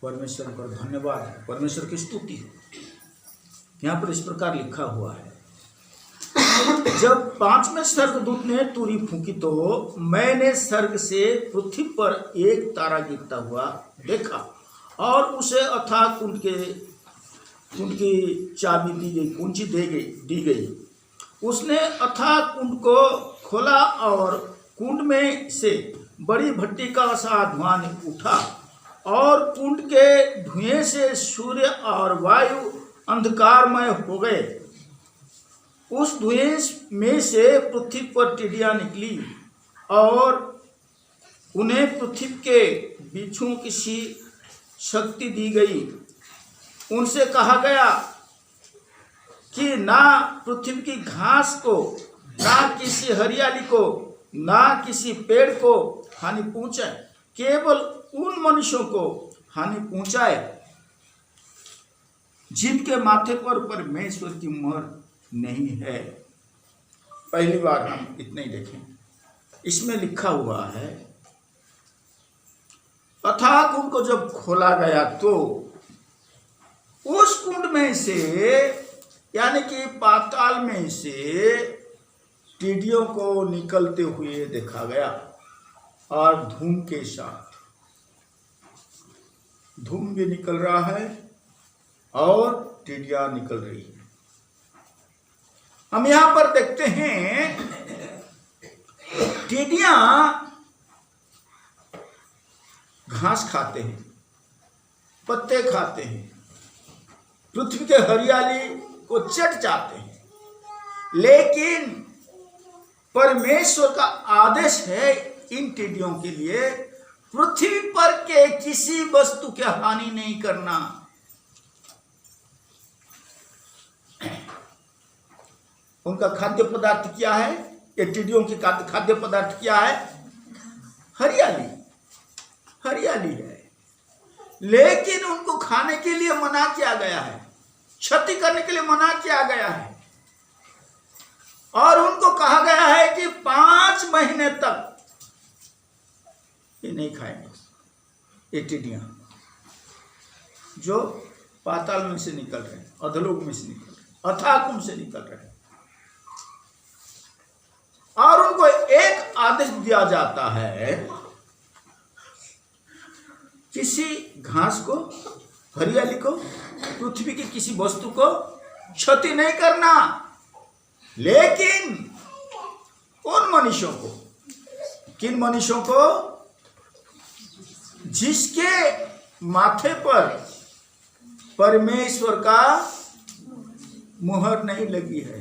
परमेश्वर का धन्यवाद है, परमेश्वर की स्तुति है। यहाँ पर इस प्रकार लिखा हुआ है, जब 5वें स्वर्गदूत ने तुरी फूंकी तो मैंने स्वर्ग से पृथ्वी पर एक तारा गिरता हुआ देखा और उसे अथाह कुंड की चाबी दी गई, कुंजी दी गई। उसने अथाह कुंड को खोला और कुंड में से बड़ी भट्टी का सा धुआं उठा और कुंड के धुएं से सूर्य और वायु अंधकारमय हो गए। उस धुएं में से पृथ्वी पर टिड्डियां निकली और उन्हें पृथ्वी के बिच्छुओं की सी शक्ति दी गई। उनसे कहा गया कि ना पृथ्वी की घास को, ना किसी हरियाली को, ना किसी पेड़ को हानि पहुंचाए, केवल उन मनुष्यों को हानि पहुंचाए जिनके माथे पर परमेश्वर की मोहर नहीं है। पहली बार हम इतना ही देखें। इसमें लिखा हुआ है, अथाह कुंड को जब खोला गया तो उस कुंड में से, यानी कि पाताल में से टिड्डियों को निकलते हुए देखा गया और धूम के साथ, धूम भी निकल रहा है और टिड्डियां निकल रही है। हम यहां पर देखते हैं टिड्डियां घास खाते हैं, पत्ते खाते हैं, पृथ्वी के हरियाली को चट जाते हैं, लेकिन परमेश्वर का आदेश है इन टिड्डियों के लिए पृथ्वी पर के किसी वस्तु की हानि नहीं करना। उनका खाद्य पदार्थ क्या है? ये टिड्डियों की खाद्य पदार्थ क्या है? हरियाली, हरियाली है। लेकिन उनको खाने के लिए मना किया गया है, क्षति करने के लिए मना किया गया है और उनको कहा गया है कि 5 महीने तक ये नहीं खाएंगे। ये टिड्डियां जो पाताल में से निकल रहे हैं, अधलोक में से निकल रहे हैं, अथाह कुंड से निकल रहे हैं, और उनको एक आदेश दिया जाता है, किसी घास को, हरियाली को, पृथ्वी की किसी वस्तु को क्षति नहीं करना। लेकिन उन मनुष्यों को, किन मनुष्यों को? जिसके माथे पर परमेश्वर का मुहर नहीं लगी है।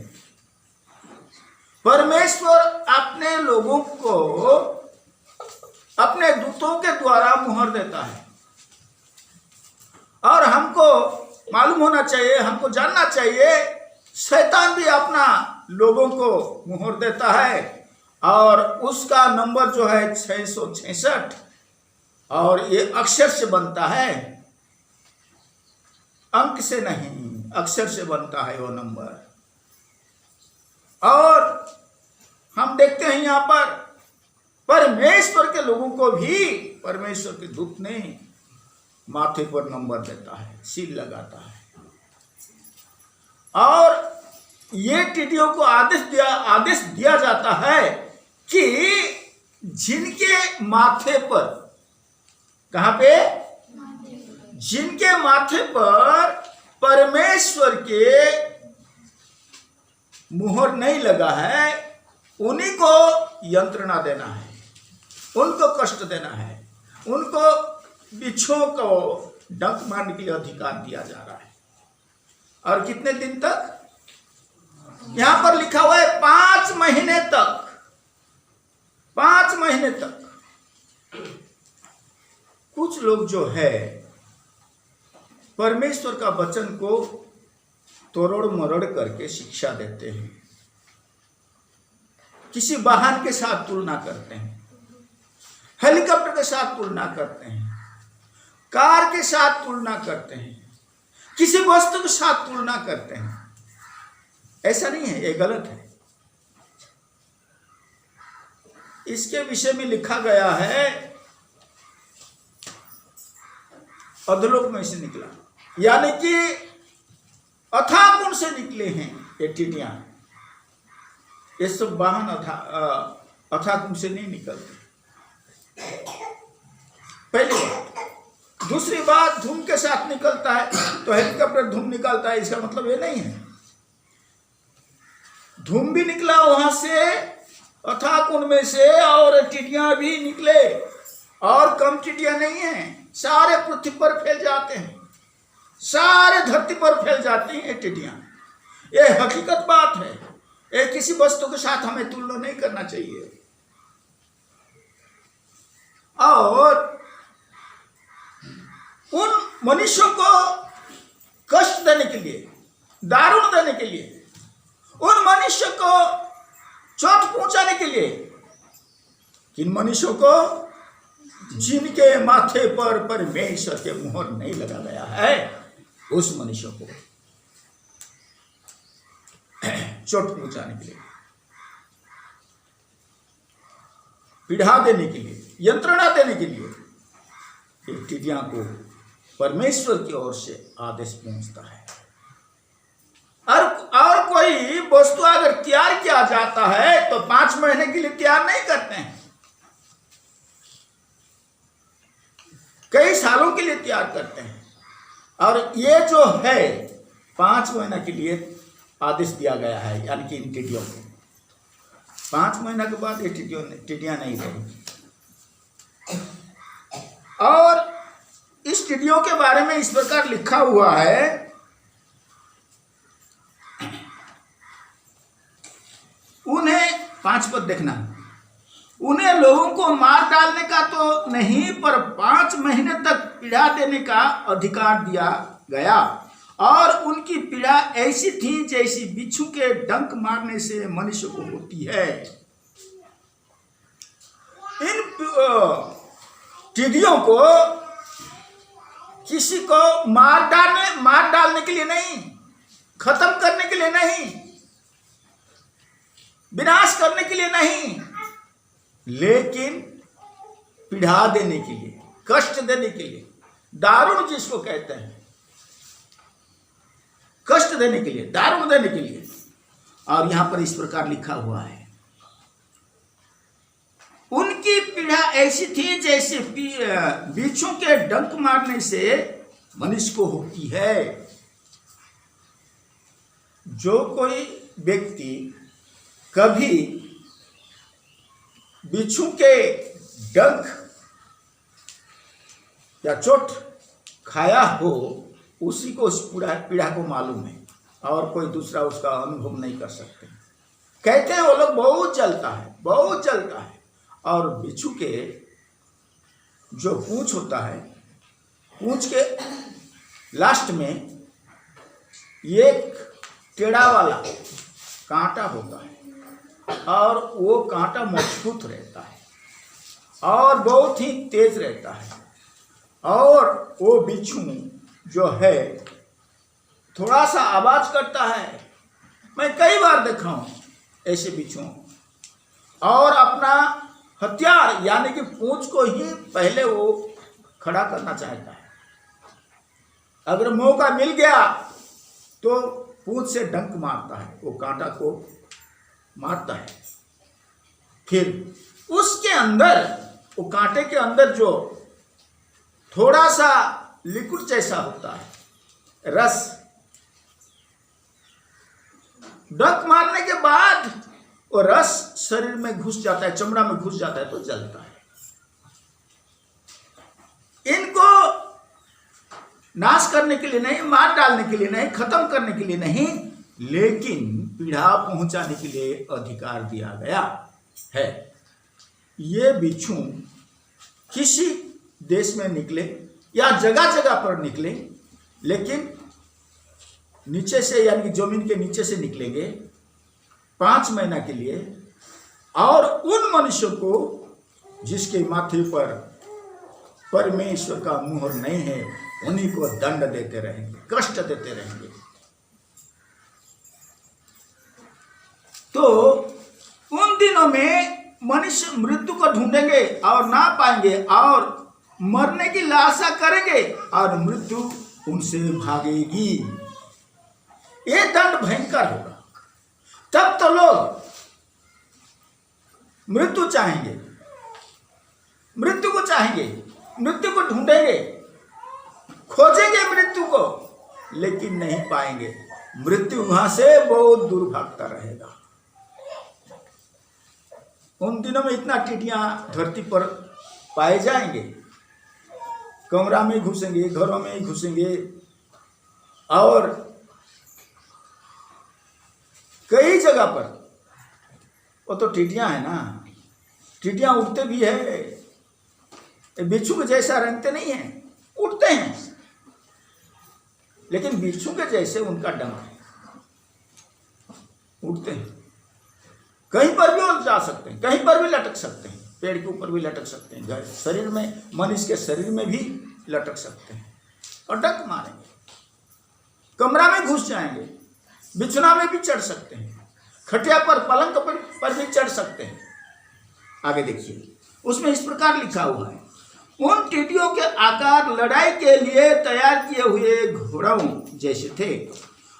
परमेश्वर अपने लोगों को अपने दूतों के द्वारा मुहर देता है और हमको मालूम होना चाहिए, हमको जानना चाहिए, शैतान भी अपना लोगों को मुहर देता है और उसका नंबर जो है 666 और ये अक्षर से बनता है, अंक से नहीं, अक्षर से बनता है वो नंबर। और हम देखते हैं यहाँ पर परमेश्वर के लोगों को भी परमेश्वर के दूत ने माथे पर नंबर देता है, सील लगाता है और ये टिड्डियों को आदेश दिया जाता है कि जिनके माथे पर, कहां पे? जिनके माथे पर परमेश्वर के मुहर नहीं लगा है, उन्हीं को यंत्रणा देना है, उनको कष्ट देना है, उनको बिच्छुओं को डंक मारने के लिए अधिकार दिया जा रहा है। और कितने दिन तक? यहां पर लिखा हुआ है 5 महीने तक, 5 महीने तक। कुछ लोग जो है परमेश्वर का वचन को तोड़ मरोड़ करके शिक्षा देते हैं, किसी वाहन के साथ तुलना करते हैं, हेलीकॉप्टर के साथ तुलना करते हैं, कार के साथ तुलना करते हैं, किसी वस्तु के साथ तुलना करते हैं। ऐसा नहीं है, ये गलत है। इसके विषय में लिखा गया है अधोलोक में से निकला, यानी कि अथाह कुंड से निकले हैं ये टिड्डियां। ये सब वाहन अथाह कुंड से नहीं निकलते, पहली बात। दूसरी बात, धूम के साथ निकलता है, तो हेलीकॉप्टर धूम निकालता है, इसका मतलब ये नहीं है। धूम भी निकला वहां से अथाह कुंड में से, और टिड्डियां भी निकले, और कम टिड्डियां नहीं हैं, सारे पृथ्वी पर फैल जाते हैं, सारे धरती पर फैल जाती हैं टिड्डियां। ये हकीकत बात है, ये किसी वस्तु के साथ हमें तुलना नहीं करना चाहिए। और उन मनुष्यों को कष्ट देने के लिए, दारुण देने के लिए, उन मनुष्यों को चोट पहुंचाने के लिए, किन मनुष्यों को? जिनके माथे पर परमेश्वर के मोहर नहीं लगा गया है, उस मनुष्य को चोट पहुंचाने के लिए, पीड़ा देने के लिए, यंत्रणा देने के लिए टिड्डियां को परमेश्वर की ओर से आदेश पहुंचता है। और कोई वस्तु अगर तैयार किया जाता है तो 5 महीने के लिए तैयार नहीं करते हैं, कई सालों के लिए तैयार करते हैं। और ये जो है 5 महीना के लिए आदेश दिया गया है, यानी कि इन टिड्डियों को 5 महीना के बाद ये टिड्डियां नहीं रहेंगी। और इस टिड्डियों के बारे में इस प्रकार लिखा हुआ है, उन्हें 5 पद देखना, उन्हें लोगों को मार डालने का तो नहीं, पर 5 महीने तक पीड़ा देने का अधिकार दिया गया। और उनकी पीड़ा ऐसी थी जैसी बिच्छू के डंक मारने से मनुष्य को होती है। इन टिड्डियों को किसी को मार डालने के लिए नहीं, खत्म करने के लिए नहीं, विनाश करने के लिए नहीं, लेकिन पीड़ा देने के लिए, कष्ट देने के लिए, दारुण जिसको कहते हैं, कष्ट देने के लिए, दारुण देने के लिए। और यहां पर इस प्रकार लिखा हुआ है, उनकी पीड़ा ऐसी थी जैसे बिच्छू के डंक मारने से मनुष्य को होती है। जो कोई व्यक्ति कभी बिच्छू के डंक या चोट खाया हो, उसी को उस पीड़ा को मालूम है, और कोई दूसरा उसका अनुभव नहीं कर सकते। कहते हैं वो लोग बहुत जलता है, बहुत जलता है। और बिच्छू के जो पूंछ होता है, पूंछ के लास्ट में एक टेढ़ा वाला कांटा होता है, और वो कांटा मजबूत रहता है और बहुत ही तेज रहता है। और वो बिच्छू जो है थोड़ा सा आवाज करता है, मैं कई बार देखा हूं ऐसे बिच्छू, और अपना हथियार यानी कि पूंछ को ही पहले वो खड़ा करना चाहता है। अगर मौका मिल गया तो पूंछ से डंक मारता है, वो कांटा को मारता है। फिर उसके अंदर, वो कांटे के अंदर जो थोड़ा सा लिक्विड जैसा होता है, रस, डंक मारने के बाद वो रस शरीर में घुस जाता है, चमड़ा में घुस जाता है तो जलता है। इनको नाश करने के लिए नहीं, मार डालने के लिए नहीं, खत्म करने के लिए नहीं, लेकिन पीड़ा पहुंचाने के लिए अधिकार दिया गया है। ये बिच्छू किसी देश में निकले या जगह जगह पर निकले, लेकिन नीचे से यानी कि जमीन के नीचे से निकलेंगे 5 महीना के लिए, और उन मनुष्यों को जिसके माथे पर परमेश्वर का मुहर नहीं है, उन्हीं को दंड देते रहेंगे, कष्ट देते रहेंगे। तो उन दिनों में मनुष्य मृत्यु को ढूंढेंगे और ना पाएंगे, और मरने की लालसा करेंगे और मृत्यु उनसे भागेगी। ये दंड भयंकर होगा। तब तो लोग मृत्यु चाहेंगे, मृत्यु को चाहेंगे, मृत्यु को ढूंढेंगे, खोजेंगे मृत्यु को, लेकिन नहीं पाएंगे। मृत्यु वहां से बहुत दूर भागता रहेगा। उन दिनों में इतना टिड्डियां धरती पर पाए जाएंगे, कमरा में घुसेंगे, घरों में घुसेंगे, और कई जगह पर वो तो टिड्डियां है ना, टिड्डियां उड़ते भी है, बिच्छू के जैसा रंगते नहीं है, उड़ते हैं, लेकिन बिच्छू के जैसे उनका डंक है, उड़ते हैं। कहीं पर भी उड़ जा सकते हैं, कहीं पर भी लटक सकते हैं, पेड़ के ऊपर भी लटक सकते हैं, घर शरीर में, मनुष्य के शरीर में भी लटक सकते हैं और डंक मारेंगे। कमरा में घुस जाएंगे, बिछना में भी चढ़ सकते हैं, खटिया पर, पलंग पर भी चढ़ सकते हैं। आगे देखिए, उसमें इस प्रकार लिखा हुआ है, उन टिड्डियों के आकार लड़ाई के लिए तैयार किए हुए घोड़ों जैसे थे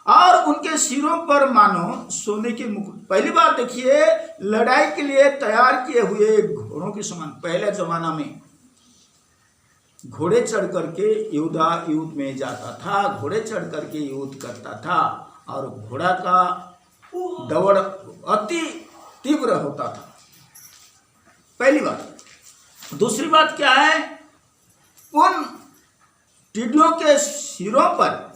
और उनके सिरों पर मानो सोने के मुकुट। पहली बार देखिए, लड़ाई के लिए तैयार किए हुए घोड़ों के समान। पहले जमाना में घोड़े चढ़ करके योद्धा युद्ध में जाता था, घोड़े चढ़ करके युद्ध करता था, और घोड़ा का दौड़ अति तीव्र होता था। पहली बात। दूसरी बात क्या है, उन टिड्डियों के सिरों पर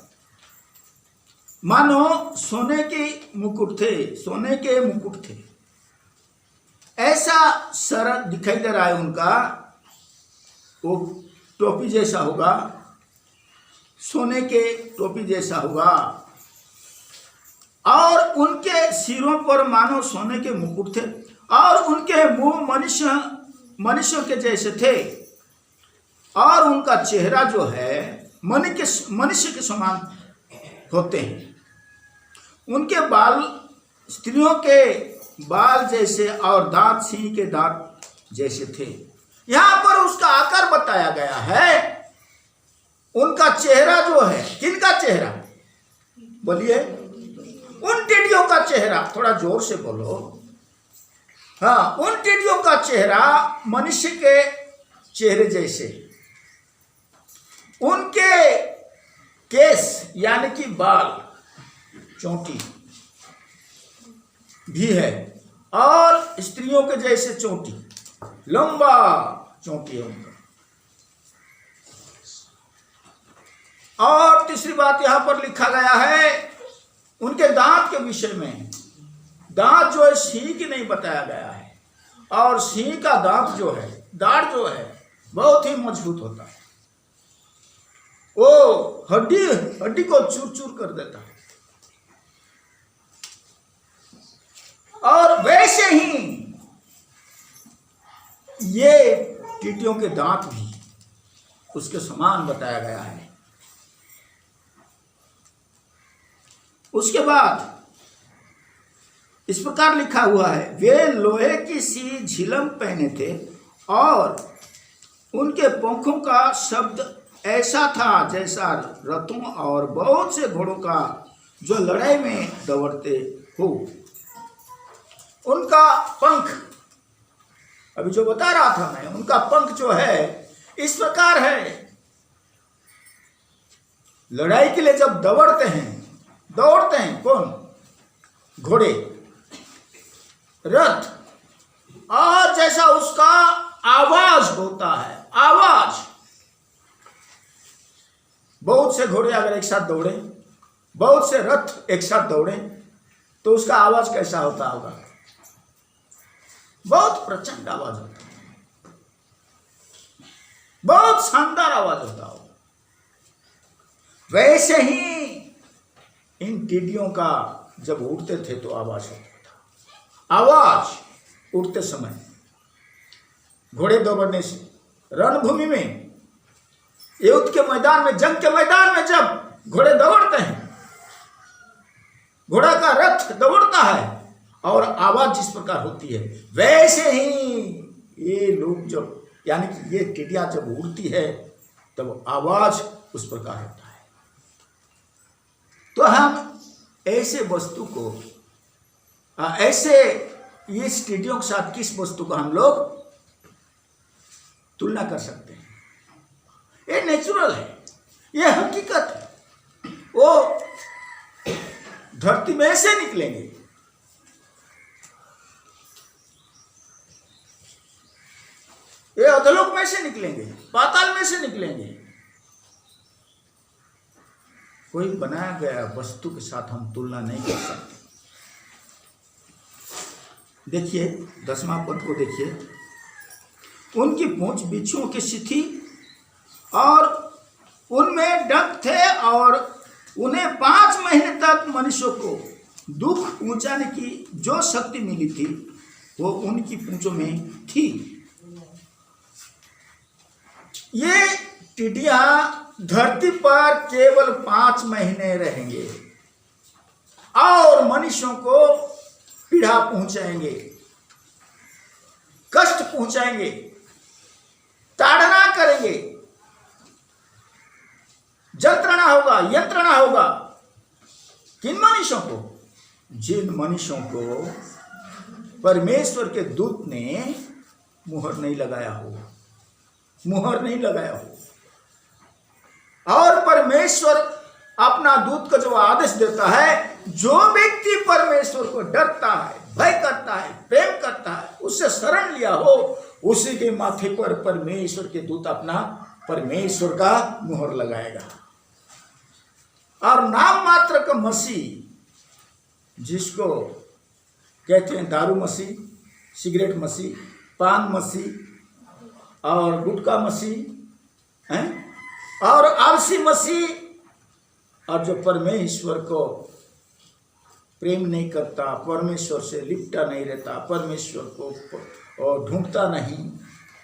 मानो सोने के मुकुट थे, सोने के मुकुट थे। ऐसा सर दिखाई दे रहा है उनका, वो टोपी जैसा होगा, सोने के टोपी जैसा होगा, और उनके सिरों पर मानो सोने के मुकुट थे, और उनके मुंह मनुष्यों के जैसे थे, और उनका चेहरा जो है मनुष्य के समान होते हैं। उनके बाल स्त्रियों के बाल जैसे, और दांत सिंह के दांत जैसे थे। यहां पर उसका आकार बताया गया है। उनका चेहरा जो है, किनका चेहरा बोलिए? उन टिड्डियों का चेहरा, थोड़ा जोर से बोलो। हाँ, उन टिड्डियों का चेहरा मनुष्य के चेहरे जैसे। उनके केस यानी कि बाल, चोटी भी है, और स्त्रियों के जैसे चोटी, लंबा चोटी है उनका। और तीसरी बात यहां पर लिखा गया है उनके दांत के विषय में। दांत जो है सिंह की नहीं बताया गया है, और सिंह का दांत जो है, दाढ़ जो है, बहुत ही मजबूत होता है, वो हड्डी को चूर चूर कर देता है। और वैसे ही ये टिड्डियों के दांत भी उसके समान बताया गया है। उसके बाद इस प्रकार लिखा हुआ है, वे लोहे की सी झिलम पहने थे, और उनके पंखों का शब्द ऐसा था जैसा रथों और बहुत से घोड़ों का जो लड़ाई में दौड़ते हो। उनका पंख, अभी जो बता रहा था मैं, उनका पंख जो है इस प्रकार है। लड़ाई के लिए जब दौड़ते हैं कौन? घोड़े, रथ, और जैसा उसका आवाज होता है, आवाज। बहुत से घोड़े अगर एक साथ दौड़े, बहुत से रथ एक साथ दौड़े, तो उसका आवाज कैसा होता होगा? बहुत प्रचंड आवाज होता है, बहुत शानदार आवाज होता होगा। वैसे ही इन टिड्डियों का जब उड़ते थे तो आवाज होता था। आवाज उड़ते समय, घोड़े दौड़ने से, रणभूमि में, युद्ध के मैदान में, जंग के मैदान में जब घोड़े दौड़ते हैं, घोड़ा का रथ दौड़ता है और आवाज जिस प्रकार होती है, वैसे ही ये लोग जब यानी कि ये टिड्डियाँ जब उड़ती है तब आवाज उस प्रकार होता है। तो हम ऐसे वस्तु को ऐसे इस टिड्डियों के साथ किस वस्तु को हम लोग तुलना कर सकते हैं? ये नेचुरल है, ये हकीकत है। वो धरती में से निकलेंगे, ये अधोलोक में से निकलेंगे, पाताल में से निकलेंगे। कोई बनाया गया वस्तु के साथ हम तुलना नहीं कर सकते। देखिए 10वां पद को देखिए, उनकी पूंछ बिच्छुओं की सी थी और उनमें डंक थे और उन्हें 5 महीने तक मनुष्यों को दुख पहुंचाने की जो शक्ति मिली थी वो उनकी पूंछों में थी। ये टिड्डियां धरती पर केवल 5 महीने रहेंगे और मनुष्यों को पीड़ा पहुंचाएंगे, कष्ट पहुंचाएंगे, ताड़ना करेंगे, यंत्रणा होगा। किन मनुष्यों को? जिन मनुष्यों को परमेश्वर के दूत ने मुहर नहीं लगाया हो और परमेश्वर अपना दूत का जो आदेश देता है, जो व्यक्ति परमेश्वर को डरता है, भय करता है, प्रेम करता है, उससे शरण लिया हो, उसी के माथे पर परमेश्वर के दूत अपना परमेश्वर का मुहर लगाएगा। और नाम मात्र का मसीह, जिसको कहते हैं दारू मसीह, सिगरेट मसीह, पान मसीह और गुटखा मसीह हैं, और आलसी मसीह, और जो परमेश्वर को प्रेम नहीं करता, परमेश्वर से लिपटा नहीं रहता, परमेश्वर को ढूंढता नहीं,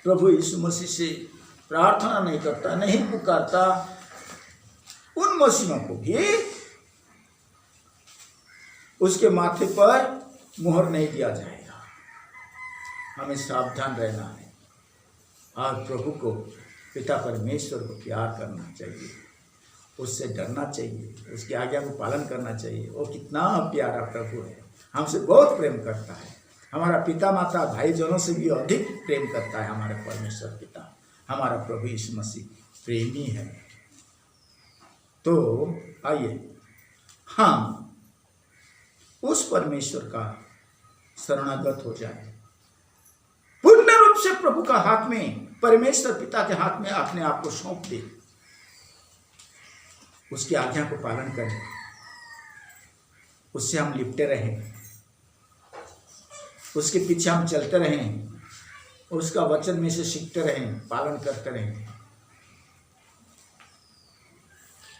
प्रभु यीशु मसीह से प्रार्थना नहीं करता, नहीं पुकारता, उन मसीहों को भी उसके माथे पर मुहर नहीं दिया जाएगा। हमें सावधान रहना है और प्रभु को, पिता परमेश्वर को प्यार करना चाहिए, उससे डरना चाहिए, उसकी आज्ञा को पालन करना चाहिए। वो कितना प्यारा प्रभु है, हमसे बहुत प्रेम करता है। हमारा पिता माता भाई जनों से भी अधिक प्रेम करता है हमारे परमेश्वर पिता। हमारा प्रभु यीशु मसीह प्रेमी है। तो आइए हम उस परमेश्वर का शरणागत हो जाए, पूर्ण रूप से प्रभु का हाथ में, परमेश्वर पिता के हाथ में अपने आप को सौंप दे, उसकी आज्ञा को पालन करें, उससे हम लिपटे रहें, उसके पीछे हम चलते रहें, उसका वचन में से सीखते रहें, पालन करते रहें।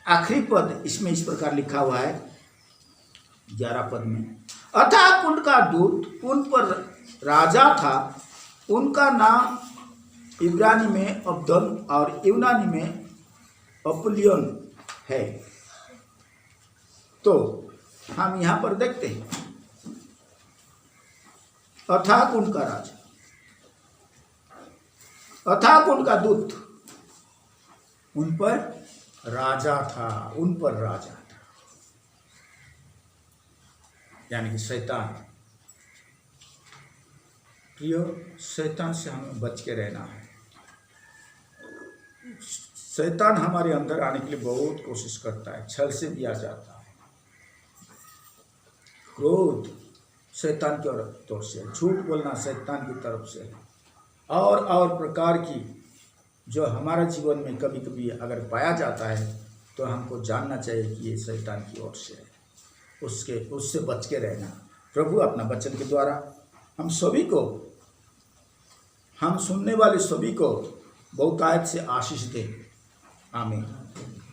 आखिरी पद इसमें इस प्रकार लिखा हुआ है 11 पद में, अतः कुंड का दूत उन पर राजा था, उनका नाम इब्रानी में अब्दल और यूनानी में अपुलियन है। तो हम यहां पर देखते हैं अथाह कुंड का राजा, अथाह कुंड का दूत उन पर राजा था, उन पर राजा था, यानी कि शैतान। प्रियो, शैतान से हमें बच के रहना है। शैतान हमारे अंदर आने के लिए बहुत कोशिश करता है, छल से भी आ जाता है, क्रोध शैतान की तरफ से, झूठ बोलना शैतान की तरफ से, और प्रकार की जो हमारे जीवन में कभी कभी अगर पाया जाता है तो हमको जानना चाहिए कि ये शैतान की ओर से है, उससे बच के रहना। प्रभु अपना वचन के द्वारा हम सभी को, हम सुनने वाले सभी को बहुतायत से आशीष दे। आमीन।